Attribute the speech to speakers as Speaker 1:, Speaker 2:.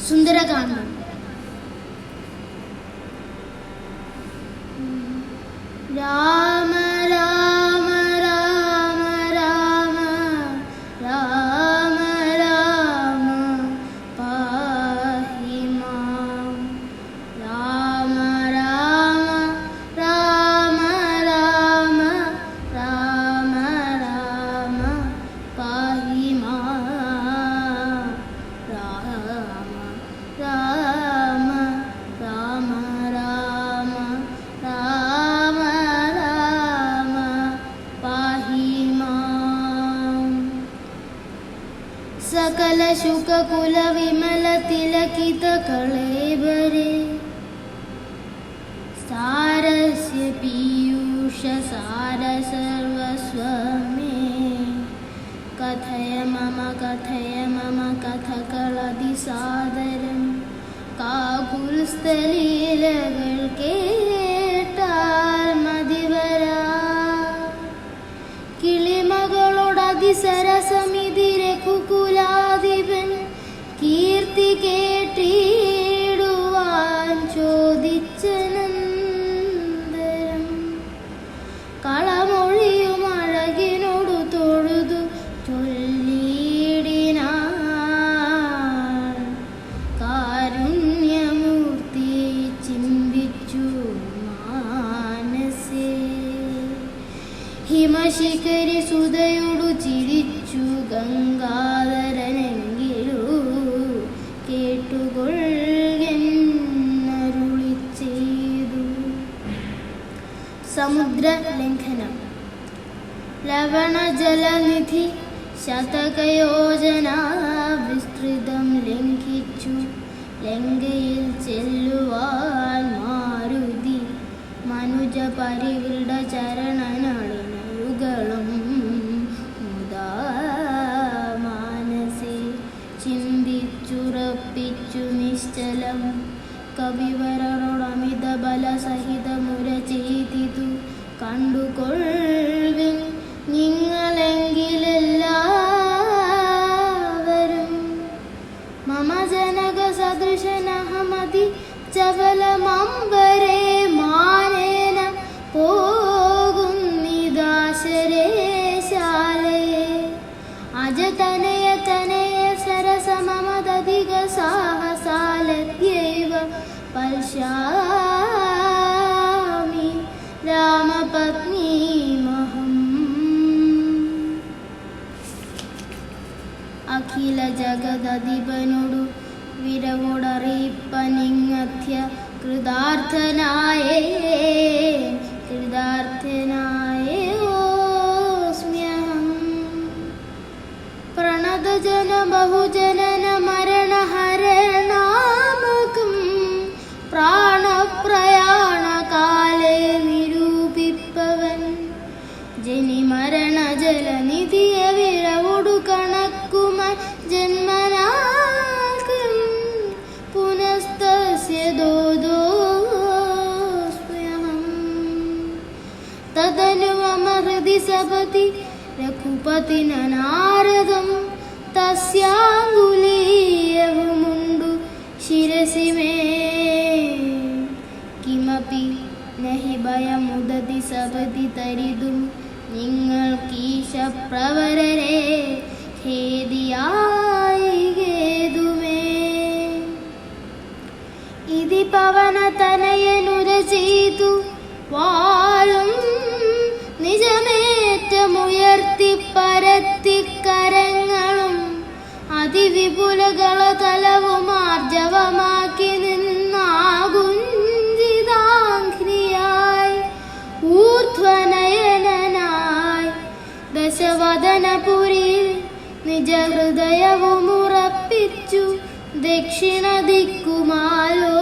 Speaker 1: സുന്ദരകാന്ഡം. രാമ രാമ രാമ രാമ രാമ രാമ പാഹി മാം. രാമ രാമ രാമ രാമ രാമ രാമ പാഹി മാം. രാമ രാമ രാമ രാമ രാമ രാമ പാഹി മാം. സകല ശുകകുല വിമല തിലകിത കളേബരേ സാരസ്യ പീയൂഷ സാര സർവസ്വമേ. കഥയ മമ കഥകളതി സാദരം കാകുൽസ്ഥലീലകൾ കേട്ടാൽ മതിവരാ. കിളിമകളോടതിസരസമിതിരെ കുകുലാധിപൻ കീർത്തി കേട്ടിടുവാൻ ചോദിച്ചനന്തരം കളമൊഴിയും അഴകിനോടു തൊഴുതു ചൊല്ലിടിനാൾ. കാരുണ്യമൂർത്തി ചിന്തിച്ചു മാനസേ. ഹിമശിഖരി സുതയോടു ചിരിച്ചു ഗംഗാധരനെങ്കിലു കേട്ടുകൊള്ളെന്നരുളി ചെയ്തു. സമുദ്ര ലംഘനം. ലവണജലനിധി ശതകയോജന വിസ്തൃതം ലംഘിച്ചു ലങ്കയിൽ ചെല്ലുവാൻ മാരുതി. മനുജ പരിവൃഢ ചരണനളിനയുകളും മുദാ മാനസേ ചിന്തിച്ചുറപ്പിച്ചു നിശ്ചലം. കവിവരനോടമിത ബലസഹിതമുര ചെയ്തിതു കണ്ടുകൊള്ളുവിൻ നിങ്ങളെങ്കിലെല്ലാവരും. മമ ജനക സദൃശനഹമതി ചവലമംബരേ മാനേന പോകുന്നിദാശരേ ശാലയേ. അജതനയ തനയ സരസമമദധിക സാഹസാലദ്യൈവ പശ്യാമി രാമപത്നീമഹം. അഖില ജഗദധിപനോടു വിരവോടറിയിപ്പനിങ്ങഥ്യ കൃതാർത്ഥനായേസ്മ്യഹം. പ്രണതജന ബഹുജനന മരണഹരണാമകം പ്രാണപ്രയാണകാലേ നിരൂപിപ്പവൻ. ജനിമരണ ജലനിധിയ വിരവൊടു കണക്കുമ ജന്മനാകം പുനസ്തസ്യ ദോദോസ്മ്യഹം. തദനു മമ ഹൃദി സപതി രഘുപതിന നാരദം. തസ്യാംഗുലീയവുമുണ്ടു ശിരസി മേ. കിമപി നഹി ഭയമുദതി സപതി തരിതും നിങ്ങൾക്കീശപ്രവരരെ ഖേദിയായി ഖേതുമേ. ഇതി പവനതനയനുര ചെയ്തു വാഴും നിജമേറ്റമുയർത്തി പരത്തിക്കരങ്ങളും അതിവിപുലകള തലവും ആർജവമാക്കി നിന്നാകുഞ്ചിതാംഘ്രിയായി ഊർധ്വനയനായി ദശവദനപുരിയിൽ നിജഹൃദയവുമുറപ്പിച്ചു ദക്ഷിണ ദിക്കുമാലോ